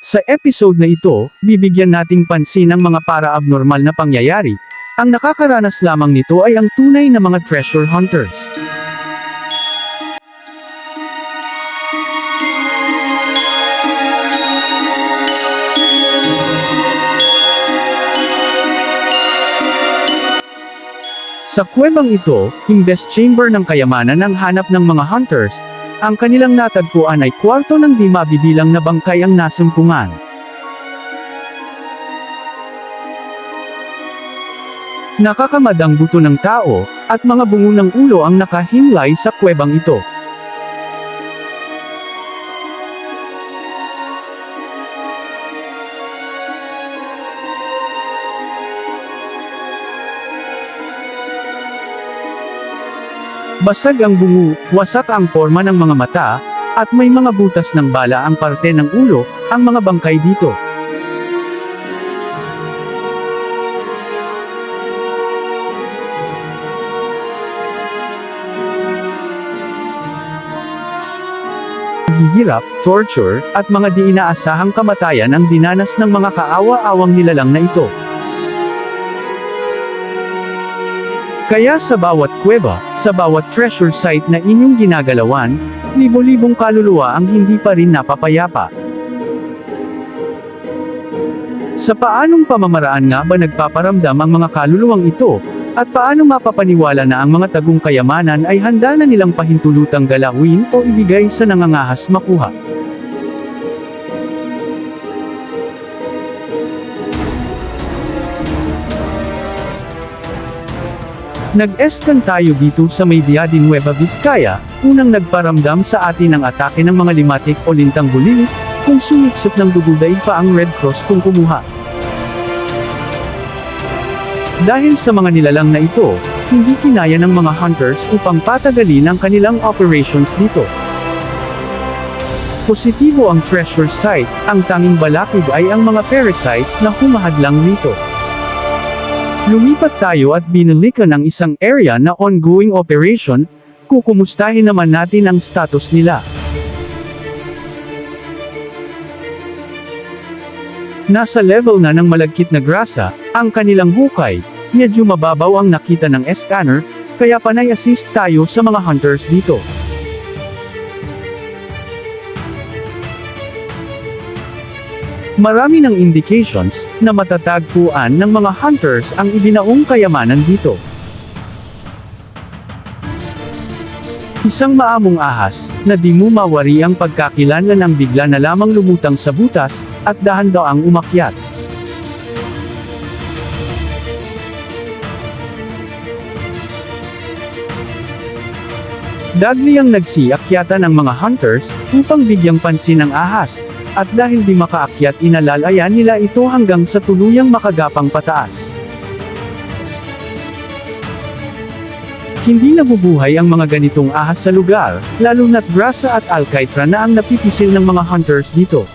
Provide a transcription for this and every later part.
Sa episode na ito, bibigyan nating pansin ang mga para-abnormal na pangyayari. Ang nakakaranas lamang nito ay ang tunay na mga treasure hunters. Sa kuwebang ito, imbes chamber ng kayamanan ang hanap ng mga hunters, ang kanilang natagpuan ay kwarto ng di mabibilang na bangkay ang nasumpungan. Nakakamadang buto ng tao, at mga bungo ng ulo ang nakahimlay sa kuwebang ito. Basag ang bungo, wasak ang forma ng mga mata, at may mga butas ng bala ang parte ng ulo, ang mga bangkay dito. Hihirap, torture, at mga di inaasahang kamatayan ang dinanas ng mga kaawa-awang nilalang na ito. Kaya sa bawat kuweba, sa bawat treasure site na inyong ginagalawan, libo-libong kaluluwa ang hindi pa rin napapayapa. Sa paanong pamamaraan nga ba nagpaparamdam ang mga kaluluwang ito, at paano mapapaniwala na ang mga tagong kayamanan ay handa na nilang pahintulutang galawin o ibigay sa nangangahas makuha? Nag-eskan tayo dito sa Maydía de Nueva Vizcaya, unang nagparamdam sa atin ang atake ng mga limatik o lintang bulilit, kung sumipsip ng dugo daig pa ang Red Cross kung kumuha. Dahil sa mga nilalang na ito, hindi kinaya ng mga hunters upang patagalin ang kanilang operations dito. Positibo ang treasure site, ang tanging balakid ay ang mga parasites na humahadlang rito. Lumipat tayo at binalikan ang isang area na ongoing operation, kukumustahin naman natin ang status nila. Nasa level na ng malagkit na grasa, ang kanilang hukay, medyo mababaw ang nakita ng scanner, kaya panay assist tayo sa mga hunters dito. Marami ng indications na matatagpuan ng mga hunters ang ibinaong kayamanan dito. Isang maamong ahas, na di mo mawari ang pagkakilanlan ang bigla na lamang lumutang sa butas, at dahan-daang umakyat. Dagli ang nagsiakyatan ng mga hunters, upang bigyang pansin ang ahas, at dahil di makaakyat inalalayan nila ito hanggang sa tuluyang makagapang pataas. Hindi nabubuhay ang mga ganitong ahas sa lugar, lalo na't grasa at alkytra na ang napipisil ng mga hunters dito.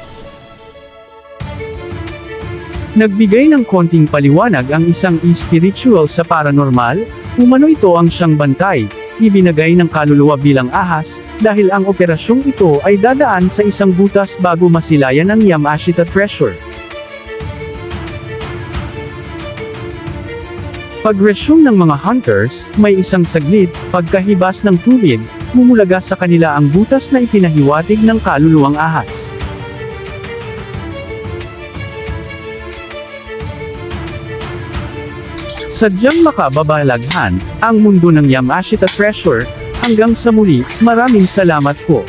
Nagbigay ng konting paliwanag ang isang spiritual sa paranormal, umano ito ang siyang bantay, ibinagay ng kaluluwa bilang ahas, dahil ang operasyong ito ay dadaan sa isang butas bago masilayan ang Yamashita treasure. Pag-resume ng mga hunters, may isang saglit, pagkahibas ng tubig, mumulaga sa kanila ang butas na ipinahiwatig ng kaluluwang ahas. Sadyang makababalaghan ang mundo ng Yamashita treasure. Hanggang sa muli, maraming salamat po.